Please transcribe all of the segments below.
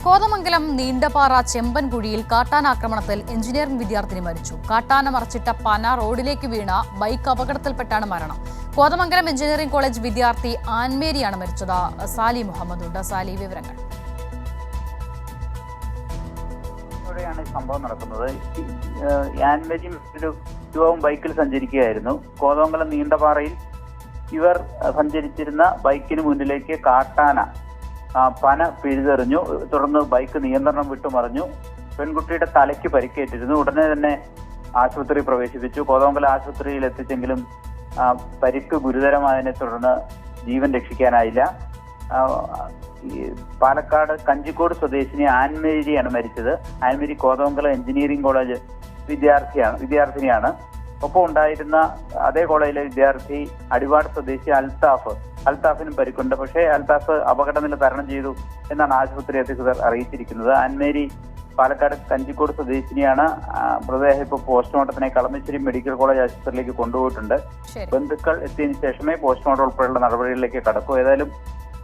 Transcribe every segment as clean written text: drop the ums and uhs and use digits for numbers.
Kothamangalam Neendapara ചെമ്പൻകുഴിയിൽ കാട്ടാനാക്രമണത്തിൽ engineering വിദ്യാർത്ഥിനി മരിച്ചു. കാട്ടാന മറച്ചിട്ട പന റോഡിലേക്ക് വീണ ബൈക്ക് അപകടത്തിൽപ്പെട്ടാണ് മരണം. കോതമംഗലം എഞ്ചിനീയറിംഗ് കോളേജ് വിദ്യാർത്ഥി ആൻമേരിയാണ് മരിച്ചത്. സാലി മുഹമ്മദ് ഉണ്ട്. സാലി, വിവരങ്ങൾ. സംഭവം നടക്കുന്നത് ആൻമേരിയും ഒരു യുവാവും ബൈക്കിൽ സഞ്ചരിക്കുകയായിരുന്നു. കോതമംഗലം നീണ്ടപാറയിൽ ഇവർ സഞ്ചരിച്ചിരുന്ന ബൈക്കിന് മുന്നിലേക്ക് കാട്ടാന പന പിഴുതെറിഞ്ഞു. തുടർന്ന് ബൈക്ക് നിയന്ത്രണം വിട്ടുമറിഞ്ഞു. പെൺകുട്ടിയുടെ തലയ്ക്ക് പരിക്കേറ്റിരുന്നു. ഉടനെ തന്നെ ആശുപത്രി പ്രവേശിപ്പിച്ചു. കോതമംഗലം ആശുപത്രിയിൽ എത്തിച്ചെങ്കിലും പരിക്ക് ഗുരുതരമായതിനെ തുടർന്ന് ജീവൻ രക്ഷിക്കാനായില്ല. പാലക്കാട് കഞ്ചിക്കോട് സ്വദേശിനി ആൻമേരിയാണ് മരിച്ചത്. ആൻമേരി കോതമംഗലം എഞ്ചിനീയറിംഗ് കോളേജ് വിദ്യാർത്ഥിനിയാണ്. ഒപ്പം ഉണ്ടായിരുന്ന അതേ കോളേജിലെ വിദ്യാർത്ഥി അടിവാട് സ്വദേശി അൽത്താഫിനും പരിക്കുണ്ട്. പക്ഷേ അൽത്താഫ് അപകടനില തരണം ചെയ്തു എന്നാണ് ആശുപത്രി അധികൃതർ അറിയിച്ചിരിക്കുന്നത്. ആൻമേരി പാലക്കാട് കഞ്ചിക്കോട് സ്വദേശിനിയാണ്. മൃതദേഹം ഇപ്പോൾ പോസ്റ്റ്മോർട്ടത്തിനായി കളമശ്ശേരി മെഡിക്കൽ കോളേജ് ആശുപത്രിയിലേക്ക് കൊണ്ടുപോയിട്ടുണ്ട്. ബന്ധുക്കൾ എത്തിയതിനു ശേഷമേ പോസ്റ്റ്മോർട്ടം ഉൾപ്പെടെയുള്ള നടപടികളിലേക്ക് കടക്കൂ. ഏതായാലും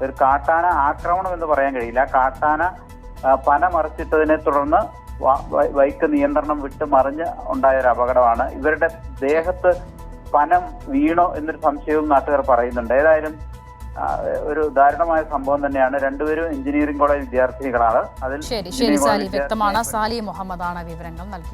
ഒരു കാട്ടാന ആക്രമണം എന്ന് പറയാൻ കഴിയില്ല. കാട്ടാന പന മറിച്ചിട്ടതിനെ തുടർന്ന് ബൈക്ക് നിയന്ത്രണം വിട്ട് മറിഞ്ഞ് ഉണ്ടായ ഒരു അപകടമാണ്. ഇവരുടെ ദേഹത്ത് പനം വീണോ എന്നൊരു സംശയവും നാട്ടുകാർ പറയുന്നുണ്ട്. ഏതായാലും ഒരു ദാരുണമായ സംഭവം തന്നെയാണ്. രണ്ടുപേരും എഞ്ചിനീയറിംഗ് കോളേജ് വിദ്യാർത്ഥിനികളാണ്. ശരി, സാലി, വ്യക്തമാണ്. സാലി മുഹമ്മദാണ് വിവരങ്ങൾ നൽകിയത്.